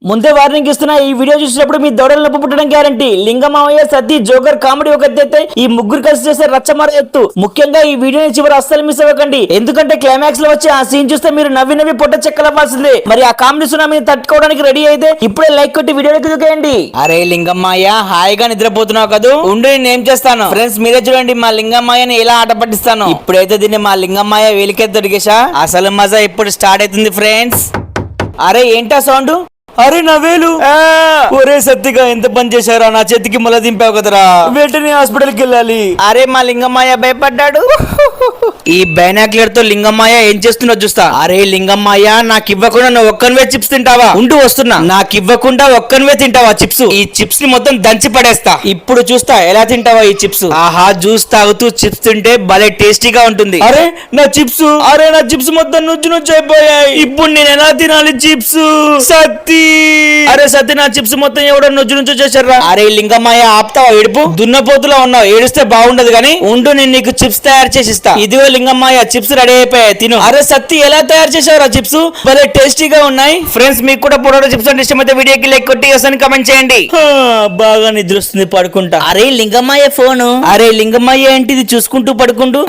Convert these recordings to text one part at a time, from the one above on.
ముందే వార్నింగ్ ఇస్తున్నా, ఈ వీడియో చూసినప్పుడు మీ దౌడలు నొప్పి పుట్టడం గ్యారంటీ. లింగమావయ్య, సతీ, జోకర్ కామెడీ ఒక ఎత్తైతే ఈ ముగ్గురు కలిసి చేసే రచ్చమర ఎత్తు. ముఖ్యంగా ఈ వీడియోని చివరి అస్సలు మిస్ అవ్వకండి, ఎందుకంటే క్లైమాక్స్ లో వచ్చి ఆ సీన్ చూస్తే మీరు నవ్వి నవ్వి పొట్ట చెక్కలవ్వాల్సిందే. మరి ఆ కామెడీ సునామీని తట్టుకోవడానికి రెడీ అయితే ఇప్పుడే లైక్ కొట్టి వీడియోకి దూకేయండి. అరే లింగమ్మయ్య, హాయిగా నిద్రపోతున్నావు కదూ, ఉండి నేను చేస్తాను. ఫ్రెండ్స్ మీరే చూడండి మా లింగమ్మయ్యని ఎలా ఆట పట్టిస్తాను. ఇప్పుడైతే దీన్ని మా లింగమ్మయ్య వేలికే దొరికేసా. అసలు మజా ఇప్పుడు స్టార్ట్ అవుతుంది ఫ్రెండ్స్. అరే ఏంటా సౌండ్? అరే నా వేలు. ఒరే సత్తిగా ఎంత పని చేశారా, నా చేతికి మొల దింపావు కదరా, వెంటనే హాస్పిటల్ కి వెళ్ళాలి. అరే మా లింగమ్మయ్య భయపడ్డాడు. ఈ బైనాక్యులర్ తో లింగమ్మయ్య ఏం చేస్తున్నా చూస్తా. అరే లింగమ్మయ్య, నాకు ఇవ్వకుండా నువ్వు ఒక్కనివే చిప్స్ తింటావా? ఉంటూ వస్తున్నా. నాకు ఇవ్వకుండా ఒక్కనివే తింటావా చిప్స్? ఈ చిప్స్ ని మొత్తం దంచి పడేస్తా. ఇప్పుడు చూస్తా ఎలా తింటావా ఈ చిప్స్. ఆహా, జ్యూస్ తాగుతూ చిప్స్ తింటే భలే టేస్టీగా ఉంటుంది. అరే నా చిప్స్, అరే నా చిప్స్ మొత్తం నుజ్జు నుజ్జు అయిపోయాయి. ఇప్పుడు నేను ఎలా తినాలి చిప్స్? సత్తి, అరే సత్తి, నా చిప్స్ మొత్తం ఎవడో నుజ్జు నుజ్జు చేశారా. అరే లింగమ్మయ్య, ఆపుతావా ఏడుపు? దున్నపోతులో ఉన్నావు, ఏడిస్తే బాగుండదు గానీ ఉండు, నేను నీకు చిప్స్ తయారు చేసి ఇస్తా. ఇదిగో లింగమ్మయ్య, చిప్స్ రెడీ అయిపోయాయి, తిను. అరే సత్తి, ఎలా తయారు చేశారా చిప్స్? భలే టేస్టీగా ఉన్నాయి. ఫ్రెండ్స్ మీకు కూడా పొటాటో చిప్స్ అంటే ఇష్టమైతే వీడియోకి లైక్ కొట్టి వస్తాను కామెంట్ చేయండి. బాగా నిద్ర వస్తుంది, పడుకుంటా. అరే లింగమ్మయ్య ఫోను. అరే లింగమ్మయ్య ఏంటిది చూసుకుంటూ పడుకుంటూ?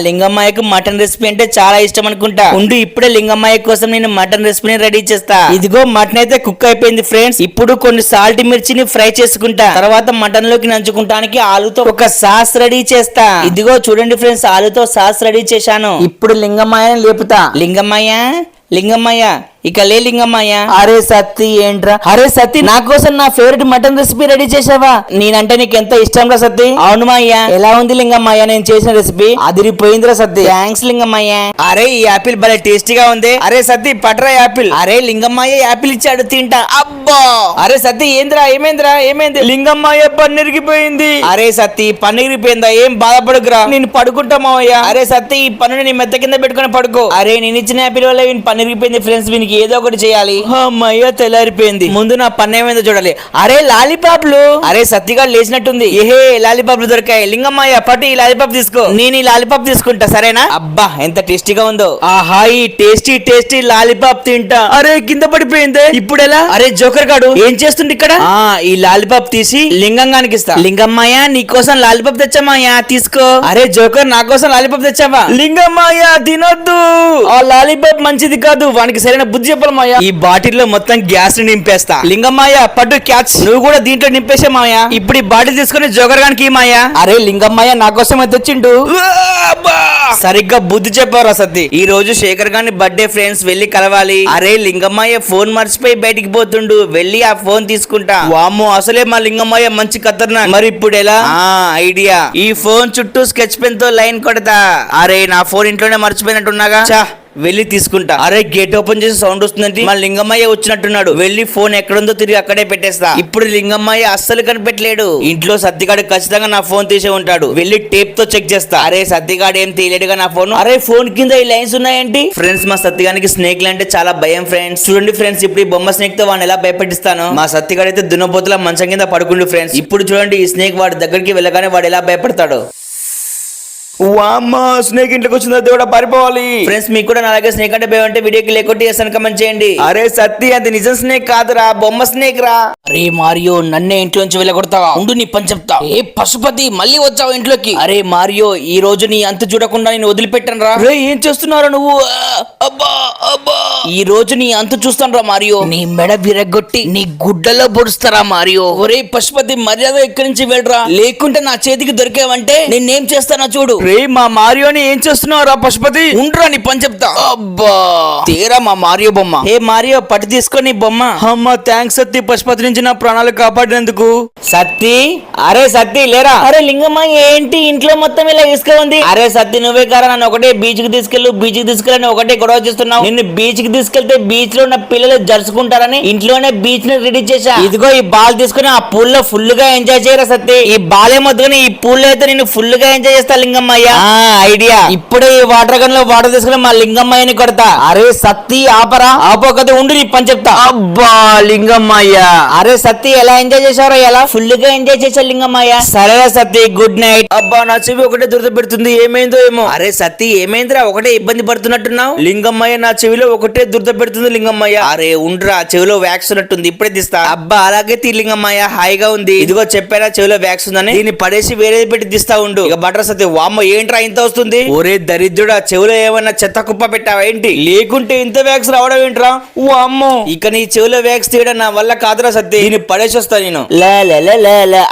లింగమ్మయ్యకు మటన్ రెసిపీ అంటే చాలా ఇష్టం అనుకుంటా. ఉండు, ఇప్పుడే లింగమ్మయ్య కోసం నేను మటన్ రెసిపీని రెడీ చేస్తా. ఇదిగో మటన్ అయితే కుక్ అయిపోయింది ఫ్రెండ్స్. ఇప్పుడు కొన్ని సాల్ట్ మిర్చిని ఫ్రై చేసుకుంటా. తర్వాత మటన్ లోకి నంచుకుంటానికి ఆలుతో ఒక సాస్ రెడీ చేస్తా. ఇదిగో చూడండి ఫ్రెండ్స్, ఆలుతో సాస్ రెడీ చేశాను. ఇప్పుడు లింగమ్మయ్యని లేపుతా. లింగమ్మయ్య, లింగమ్మయ్య, ఇక లే లింగమ్మయ్య. అరే సత్తి ఏంట్రా? అరే సత్తి, నా కోసం నా ఫేవరెట్ మటన్ రెసిపీ రెడీ చేసావా? నేనంటే నీకు ఎంత ఇష్టం రా సత్తి. అవును మాయ్య. ఎలా ఉంది లింగమ్మయ్య నేను చేసిన రెసిపీ? అదిరిపోయిందిరా సత్తి. థ్యాంక్స్ లింగమ్మయ్య. అరే ఈ యాపిల్ భలే టేస్టీగా ఉంది. అరే సత్తి పట్రా యాపిల్. అరే లింగమ్మయ్య యాపిల్ ఇచ్చాడు, తింటా. అబ్బా, అరే సత్తి ఏంద్రా, ఏమైందిరా, ఏమైంది? లింగమ్మయ్య పన్నీరిగిపోయింది. అరే సత్తి పన్నీరిపోయిందా? ఏం బాధపడుకురా, నేను పడుకుంటా మావయ్య. అరే సత్తి, ఈ పన్నుని నీ మెత్త కింద పెట్టుకుని పడుకో. అరే నేను ఇచ్చిన యాపిల్ వల్ల వీని పన్నీరిపోయింది ఫ్రెండ్స్. వీనికి ఏదో ఒకటి చేయాలి. అమ్మయ్య తెల్లారిపోయింది. ముందు నా పన్ను ఏమైందో చూడాలి. అరే లాలీపాప్లు. అరే సత్తిగా లేచినట్టుంది. ఏహే లాలీపాప్లు దొరికాయి. లింగమ్మయ్య పట్టు ఈ లాలీపాప్ తీసుకో. నేను ఈ లాలీపాప్ తీసుకుంటా, సరేనా? అబ్బా ఎంత టేస్టీగా ఉందో. ఆహా, ఈ టేస్టీ టేస్టీ లాలీపాప్ తింటా. అరే కింద పడిపోయింది, ఇప్పుడు ఎలా? అరే జోకర్ గాడు ఏం చేస్తుంది ఇక్కడ? ఈ లాలీపాప్ తీసి లింగంగానికి ఇస్తా. లింగమ్మయ్య నీకోసం లాలీపాప్ తెచ్చామయ్యా, తీసుకో. అరే జోకర్, నా కోసం లాలీపాప్ తెచ్చావా? లింగమ్మయ్య తినొద్దు, ఆ లాలీపాప్ మంచిది కాదు, వానికి సరైన బుద్ధి చెప్పాలమ్మయ్య. ఈ బాటిల్లో మొత్తం గ్యాస్ ని నింపేస్తా. లింగమ్మయ్య పట్టు క్యాచ్, నువ్వు కూడా దీంట్లో నింపేసే మాయా. ఇప్పుడు ఈ బాటిల్ తీసుకుని జోకర్ గానికి మాయా. అరే లింగమ్మయ్య నా కోసం తెచ్చిండు. సరిగ్గా బుద్ధి చెప్పారు సత్తి. ఈ రోజు శేఖర్ గాని బర్త్డే ఫ్రెండ్స్, వెళ్ళి కలవాలి. అరే లింగమ్మయ్య ఫోన్ మర్చిపోయి బయటికి పోతుండు, వెళ్ళి ఆ ఫోన్ తీసుకుంటా. వామ్మో, అసలే మా లింగమ్మయ్య మంచి కత్తర్నా. మరి ఇప్పుడు ఎలా? ఐడియా, ఈ ఫోన్ చుట్టూ స్కెచ్ పెన్ తో లైన్ కొడతా. అరే నా ఫోన్ ఇంట్లోనే మర్చిపోయినట్టున్నాగా, వెళ్ళి తీసుకుంటా. అరే గేట్ ఓపెన్ చేసి సౌండ్ వస్తుందంటే మా లింగమ్మయ్య వచ్చినట్టున్నాడు. వెళ్ళి ఫోన్ ఎక్కడుందో తిరిగి అక్కడే పెట్టేస్తా. ఇప్పుడు లింగమ్మయ్య అస్సలు కనిపెట్టలేడు. ఇంట్లో సత్తిగాడు ఖచ్చితంగా నా ఫోన్ తీసే ఉంటాడు. వెళ్ళి టేప్ తో చెక్ చేస్తా. అరే సత్తిగాడు ఏం తీయలేడుగా నా ఫోన్. అరే ఫోన్ కింద ఈ లైన్స్ ఉన్నాయేంటి? ఫ్రెండ్స్ మా సత్తిగానికి స్నేక్ అంటే చాలా భయం ఫ్రెండ్స్. చూడండి ఫ్రెండ్స్, ఇప్పుడు ఈ బొమ్మ స్నేక్ తో వాడిని ఎలా భయపెట్టిస్తాను. మా సత్తిగాడు అయితే దున్నపోతుల మంచం కింద పడుకుండు ఫ్రెండ్స్. ఇప్పుడు చూడండి ఈ స్నేక్ వాడి దగ్గరికి వెళ్ళగానే వాడు ఎలా భయపడతాడు. వామ్మా, స్నేక్ ఇంట్లోకి వచ్చిందా దేవుడా, పారిపోవాలి. ఫ్రెండ్స్ మీకు కూడా అలాగే స్నేక్ అంటే భయం అంటే వీడియోకి లేకొట్టి చేస్తాను, కమెంట్ చేయండి. అరే సత్తి, అది నిజం స్నేక్ కాదురా, బొమ్మ స్నేక్ రా. అరే మారియో, నన్నే ఇంట్లోంచి వెళ్ళగొడతావా? ఉండు నీ పని చెప్తా. ఏ పశుపతి, మళ్ళీ వచ్చావు ఇంట్లోకి? అరే మారియో, ఈ రోజు నీ అంత చూడకుండా నేను వదిలిపెట్టాను రా. రే ఏం చేస్తున్నారా నువ్వు? అబ్బా అబ్బా, ఈ రోజు నీ అంత చూస్తాను రా మారియో. నీ మెడ విరగొట్టి నీ గుడ్డలో పొడుస్తారా మారియో. ఒరే పశుపతి, మర్యాద ఇక్కడి నుంచి వెళ్ళరా, లేకుంటే నా చేతికి దొరికావంటే నేనేం చేస్తానో చూడు. రే మా మారియోని ఏం చేస్తున్నావురా పశుపతి? ఉండ్రా నీ పని చెప్తా. అబ్బా, తేరా మా మారియో బొమ్మ. ఏ మారియో పట్టు తీసుకొని బొమ్మ. అమ్మ థ్యాంక్స్ సత్తి, పశుపతి నుంచి నా ప్రాణాలు కాపాడినందుకు. సత్తి, అరే సత్తి లేరా. అరే లింగమ్మ, ఏంటి ఇంట్లో మొత్తం ఇలా ఇసుక ఉంది? అరే సత్తి నువ్వే కారా, నన్ను ఒకటే బీచ్ కి తీసుకెళ్ళని ఒకటే గొడవ చేస్తున్నావు. నిన్ను బీచ్ కి తీసుకెళ్తే బీచ్ లో ఉన్న పిల్లలు జరుచుకుంటారని ఇంట్లోనే బీచ్ ని రెడీ చేశా. ఇదిగో ఈ బాల్ తీసుకుని ఆ పూల్ లో ఫుల్ గా ఎంజాయ్ చేయరా సత్తి. ఈ బాల్ ఏమొద్దుకుని ఈ పూల్ లో అయితే నేను ఫుల్ గా ఎంజాయ్ చేస్తా లింగమ్మ. లింగమ్మయ్య ఐడియా. ఇప్పుడే ఈ వాటర్ గన్ లో వాటర్ తీసుకుని మా లింగమ్మయ్యని కొడతా. అరే సత్తి ఆపరా. ఆపోకతే ఉండి నీ పని చెప్తా. అబ్బా లింగమ్మయ్య. అరే సత్తి ఎలా ఎంజాయ్ చేశారో? ఎలా ఫుల్ గా ఎంజాయ్ చేశా లింగమ్మయ్య. సరేరా సత్తి గుడ్ నైట్. అబ్బా నా చెవి ఒకటే దురద పెడుతుంది, ఏమైందో ఏమో. అరే సత్తి ఏమైందిరా, ఒకటే ఇబ్బంది పడుతున్నట్టున్నావు? లింగమ్మయ్య నా చెవిలో ఒకటే దురద పెడుతుంది లింగమ్మయ్య. అరే ఉండ్రా, చెవిలో వ్యాక్స్ ఉన్నట్టుంది, ఇప్పుడే తీస్తా. అబ్బా అలాగే తీ లింగమ్మయ్య, హాయిగా ఉంది. ఇదిగో చెప్పారా చెవిలో వ్యాక్స్ ఉందని, దీన్ని పడేసి వేరేది పెట్టి తీస్తా ఉండు. ఇక బటర్ సత్తి వామ్మ ఏంట్రా ఇంత వస్తుంది? ఒరే దరిద్రుడా, చెవిలో ఏమన్నా చెత్త కుప్ప పెట్టావా ఏంటి? లేకుంటే ఇంత వ్యాక్స్ రావడం ఏంట్రా? వామ్మో, ఇక నీ చెవిలో వ్యాక్స్ తీయడం నా వల్ల కాదురా సత్తి, దీన్ని పడేసి వస్తా నేను.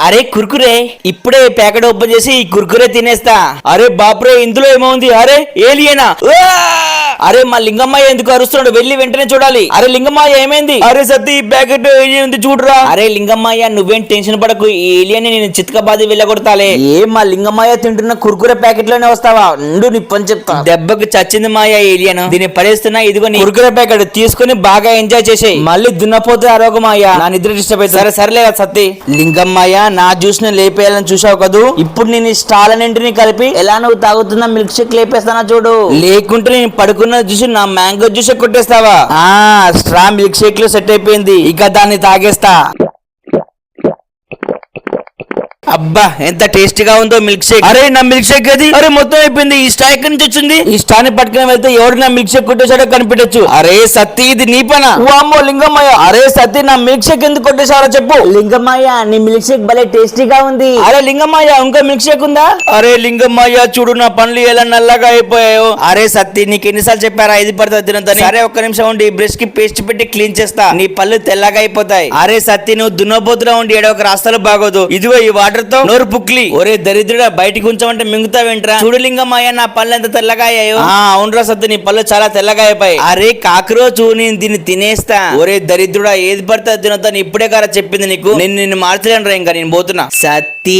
అరే కుర్కురే, ఇప్పుడే ప్యాకెట్ ఓపెన్ చేసి ఈ కుర్కురే తినేస్తా. అరే బాప్రే, ఇందులో ఏమవుంది? అరే ఏలియనా? అరే మా లింగమ్మయ్య ఎందుకు అరుస్తున్నాడు? వెళ్ళి వెంటనే చూడాలి. అరే లింగమ్మయ్య ఏమైంది? అరే సత్తి ఈ ప్యాకెట్ ఉంది చూడరా. అరే లింగమ్మయ్య నువ్వేం టెన్షన్ పడకు, ఈ ఏలియన్ నేను చితకబాది వెళ్ళగొడతాలే. ఏ మా లింగమ్మయ్య తింటున్న కుర్కురే ప్యాకెట్ లోనే వస్తావా? ఉండు నీ పని చెప్తా. దెబ్బకి చచ్చింది మాయ ఏలియన్, దీన్ని పడేస్తున్నా. ఇదిగో నీ కుర్కురే ప్యాకెట్ తీసుకుని బాగా ఎంజాయ్ చేసేయ్. మళ్ళీ దున్నపోతే ఆరోగ్యమాయ, నా నిద్ర డిస్టర్బ్ అవుతుంది. సరే సరేలే సత్తి. లింగమ్మయ్య నా జ్యూస్ ని లేపేయాలని చూసావు కదూ, ఇప్పుడు నేను స్టాల్ అన్నింటినీ కలిపి ఎలా నువ్వు తాగుతున్నా మిల్క్ షేక్ లేపేస్తానా చూడు. లేకుంటే నేను పడుకున్న జ్యూస్ నా మ్యాంగో జ్యూస్ కొట్టేస్తావా? స్ట్రా మిల్క్ షేక్ లో సెట్ అయిపోయింది, ఇక దాన్ని తాగేస్తా. అబ్బా ఎంత టేస్టీగా ఉందో మిల్క్ షేక్. అరే నా మిల్క్ షేక్ అది? అరే మొత్తం అయిపోయింది. ఈ స్టా ఎక్కడి నుంచి వచ్చింది? ఈ స్టాని పట్టుకుని వెళ్తే ఎవడు నా మిల్క్ షేక్ కొట్టేశాడో కనిపెట్టొచ్చు. అరే సత్తి ఇది నీ పనా? వామ్మో లింగమ్మయ్య. అరే సత్తి నా మిల్క్ షేక్ ఎందుకు కొట్టేశారో చెప్పు. లింగమ్మయ్య నీ మిల్క్ షేక్ భలే టేస్టీగా ఉంది. అరే లింగమ్మయ్య ఇంకా మిల్క్ షేక్ ఉందా? అరే లింగమ్మయ్య చూడు నా పండ్లు ఎలా నల్లగా అయిపోయాయో. అరే సత్తి నీకు ఎన్నిసార్లు చెప్పారా ఇది పడుతుంది తినొద్దని? సరే ఒక్క నిమిషం ఉండి బ్రష్ కి పేస్ట్ పెట్టి క్లీన్ చేస్తా, నీ పళ్ళు తెల్లగా అయిపోతాయి. అరే సత్తి నువ్వు దున్నపోతున్నా ఉండి ఏడో ఒక రాస్తాలు బాగోదు. ఇదిగో ఈ వాటర్ తో నోరు పుక్లి. ఒరే దరిద్రుడా, బయటికి ఉంచమంటే మింగుతావేంట్రా? చూడు లింగమ్మయ్య నా పళ్ళు ఎంత తెల్లగా అయ్యాయో. అవునరా సత్తు నీ పళ్ళు చాలా తెల్లగా అయిపోయాయి. అరే కాకరోచు, నేను దీన్ని తినేస్తా. ఒరే దరిద్రుడా, ఏది పడితే తినొద్దని ఇప్పుడే కదా చెప్పింది నీకు. నిన్ను మార్చలేను రా, ఇంకా నేను పోతున్నా. సత్తి,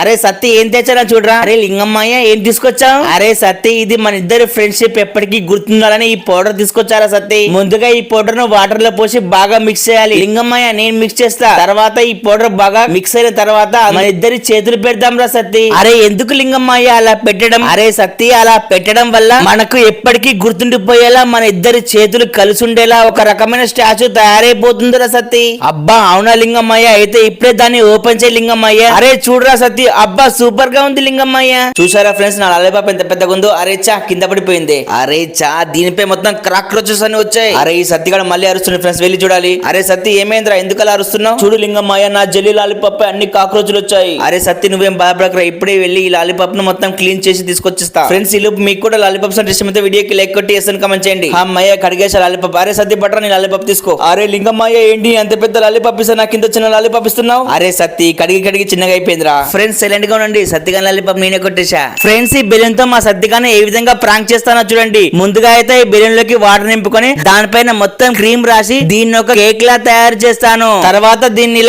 అరే సత్తి ఏం తెచ్చారా చూడరా. అరే లింగమ్మయ్య ఏం తీసుకొచ్చావు? అరే సత్తి ఇది మన ఇద్దరు ఫ్రెండ్షిప్ ఎప్పటికీ గుర్తుండాలని ఈ పౌడర్ తీసుకొచ్చారా సత్తి. ముందుగా ఈ పౌడర్ ను వాటర్ లో పోసి బాగా మిక్స్ చేయాలి. లింగమ్మయ్య నేను మిక్స్ చేస్తా. తర్వాత ఈ పౌడర్ బాగా మిక్స్ అయిన తర్వాత మన ఇద్దరి చేతులు పెడదాం రా సత్తి. అరే ఎందుకు లింగమ్మయ్య అలా పెట్టడం? అరే సత్తి అలా పెట్టడం వల్ల మనకు ఎప్పటికీ గుర్తుండిపోయేలా మన ఇద్దరి చేతులు కలిసి ఉండేలా ఒక రకమైన స్టాచ్యూ తయారైపోతుంది రా సత్తి. అబ్బా అవునా లింగమ్మయ్య, అయితే ఇప్పుడే దాన్ని ఓపెన్ చేయి లింగమ్మయ్య. అరే చూడరా సత్తి, అబ్బా సూపర్ గా ఉంది లింగమ్మయ్య. చూసారా ఫ్రెండ్స్ నా లాలీపాప్ ఎంత పెద్దగా ఉందో. అరే చా కింద పడిపోయింది. అరే చా దీనిపై మొత్తం క్రాక్రోచెస్ అని వచ్చాయి. అరే ఈ సత్తిగాడు మళ్ళీ అరుస్తున్నాడు ఫ్రెండ్స్, వెళ్ళి చూడాలి. అరే సత్తి ఏమైందిరా, ఎందుకు అలా అరుస్తున్నావు? చూడు లింగమ్మయ్య నా జెల్లీ లాలీపాప్ అన్ని కాక్రోచులు వచ్చాయి. అరే సత్తి నువ్వేం బాధపడకరా, ఇప్పుడే వెళ్ళి ఈ లాలీపాప్ ను మొత్తం క్లీన్ చేసి తీసుకొచ్చిస్తా. ఫ్రెండ్స్ ఈ లోపు మీకు కూడా లాలీపాప్స్ అంటే ఇష్టమైతే వీడియోకి లైక్ కొట్టి ఎస్ఎన్ కమెంట్ చేయండి. అమ్మయ్య కడిగేసా లాలీపాప్. అరే సత్తి బట్రా నీ లాలీపాప్ తీసుకో. అరే లింగమ్మయ్య ఏంటి అంత పెద్ద లాలీపాప్ ఇస్తా, నాకు ఇంత చిన్న లాలీపాప్ ఇస్తున్నావు? అరే సత్తి కడిగి చిన్నగా అయిపోయిందిరా. ఫ్రెండ్స్ సైలెంట్ గా ఉండండి, సత్తిగా లాలీపాప్ నేనే కొట్టేశా. ఫ్రెండ్స్ ఈ బెలూన్ తో మా సత్తిగానే ఏ విధంగా ప్రాంక్ చేస్తానో చూడండి. ముందుగా అయితే ఈ బెలూన్ లోకి వాటర్ నింపుకొని దానిపైన మొత్తం క్రీమ్ రాసి దీన్ని ఒక కేక్ లా తయారు చేస్తాను. తర్వాత దీన్ని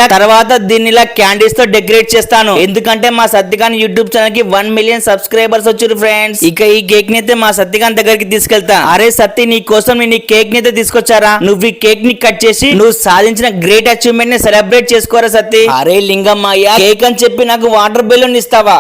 ఇలా క్యాండీస్ తో డెకరేట్ చేస్తాను. ఎందుకంటే మా సత్తిగాని యూట్యూబ్ ఛానల్ కి 1 మిలియన్ సబ్స్క్రైబర్స్ వచ్చారు ఫ్రెండ్స్. ఇక ఈ కేక్ ని అయితే మా సత్తిగాని దగ్గరికి తీసుకెళ్తా. అరే సత్తి నీ కోసం నేను ఈ కేక్ ని అయితే తీసుకొచ్చారా, నువ్వు ఈ కేక్ ని కట్ చేసి నువ్వు సాధించిన గ్రేట్ అచీవ్మెంట్ ని సెలబ్రేట్ చేసుకోరా సత్తి. అరే లింగమ్మయ్య కేక్ అని చెప్పి నాకు వాటర్ బెలూన్ ఇస్తావా?